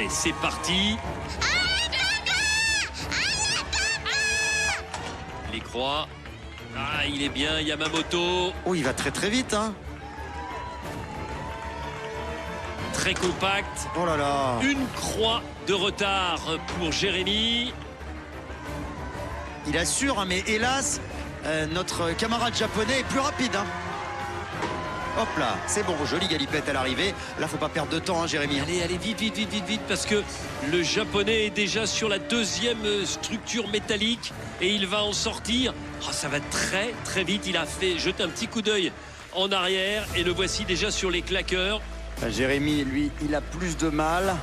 Allez, c'est parti. Les croix. Ah, il est bien, Yamamoto. Oh, il va très très vite, hein. Très compact. Oh là là. Une croix de retard pour Jérémy. Il assure, hein, mais hélas, notre camarade japonais est plus rapide, hein. Hop là, c'est bon, jolie galipette à l'arrivée. Là, faut pas perdre de temps, hein, Jérémy. Allez, allez, vite, vite, vite, vite, vite, parce que le japonais est déjà sur la deuxième structure métallique et il va en sortir. Oh, ça va très, très vite. Il a fait jeter un petit coup d'œil en arrière et le voici déjà sur les claqueurs. Jérémy, lui, il a plus de mal.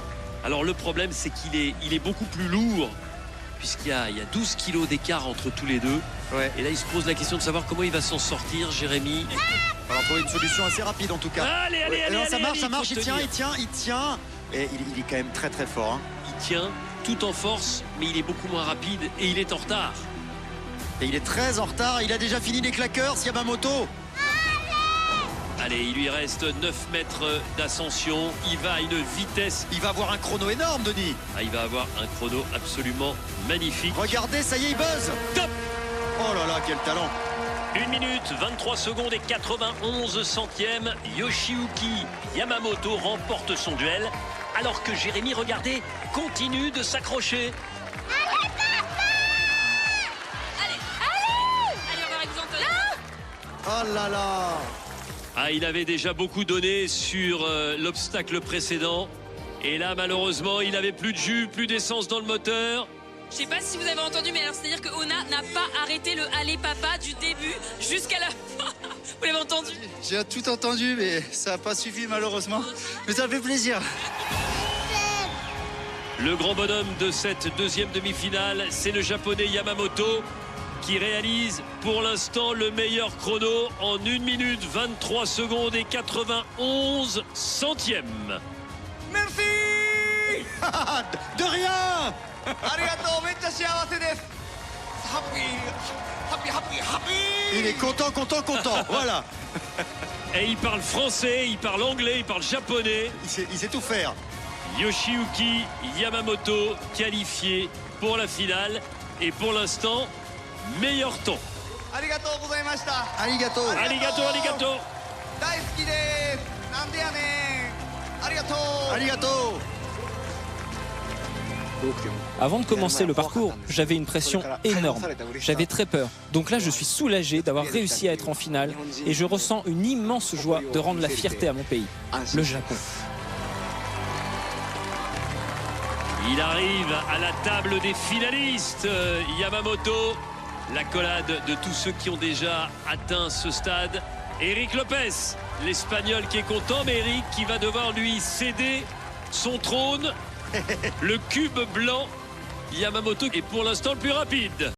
Alors, le problème, c'est qu'il est beaucoup plus lourd puisqu'il y a 12 kilos d'écart entre tous les deux. Ouais. Et là, il se pose la question de savoir comment il va s'en sortir, Jérémy. On va trouver une solution assez rapide, en tout cas. Allez, allez, allez, non, ça allez, marche, allez, ça marche, faut il tient, tenir. il tient. Et il est quand même très très fort, hein. Il tient tout en force, mais il est beaucoup moins rapide et il est en retard. Et il est très en retard, il a déjà fini les claqueurs, Yamamoto. Allez, il lui reste 9 mètres d'ascension. Il va à une vitesse. Il va avoir un chrono énorme, Denis. Ah, il va avoir un chrono absolument magnifique. Regardez, ça y est, il buzz. Top. Oh là là, quel talent. 1 minute, 23 secondes et 91 centièmes. Yoshiyuki Yamamoto remporte son duel. Alors que Jérémy, regardez, continue de s'accrocher. Allez, on va avec vous, Antoine. Oh là là. Ah, il avait déjà beaucoup donné sur l'obstacle précédent. Et là, malheureusement, il n'avait plus de jus, plus d'essence dans le moteur. Je sais pas si vous avez entendu, mais alors c'est-à-dire que Ona n'a pas arrêté le Allez Papa du début jusqu'à la fin. Vous l'avez entendu? J'ai tout entendu, mais ça n'a pas suffi malheureusement. Mais ça fait plaisir. Le grand bonhomme de cette deuxième demi-finale, c'est le japonais Yamamoto qui réalise pour l'instant le meilleur chrono en 1 minute 23 secondes et 91 centièmes. Merci. De rien. Il est content, content, content. Voilà. Et il parle français, il parle anglais, il parle japonais. Il sait tout faire. Yoshiyuki Yamamoto qualifié pour la finale et pour l'instant meilleur temps. Arigato. Arigato. Arigato. Avant de commencer le parcours, j'avais une pression énorme. J'avais très peur. Donc là, je suis soulagé d'avoir réussi à être en finale et je ressens une immense joie de rendre la fierté à mon pays, le Japon. Il arrive à la table des finalistes. Yamamoto, l'accolade de tous ceux qui ont déjà atteint ce stade. Eric Lopez, l'Espagnol qui est content, mais Eric qui va devoir lui céder son trône. Le cube blanc, Yamamoto est pour l'instant le plus rapide.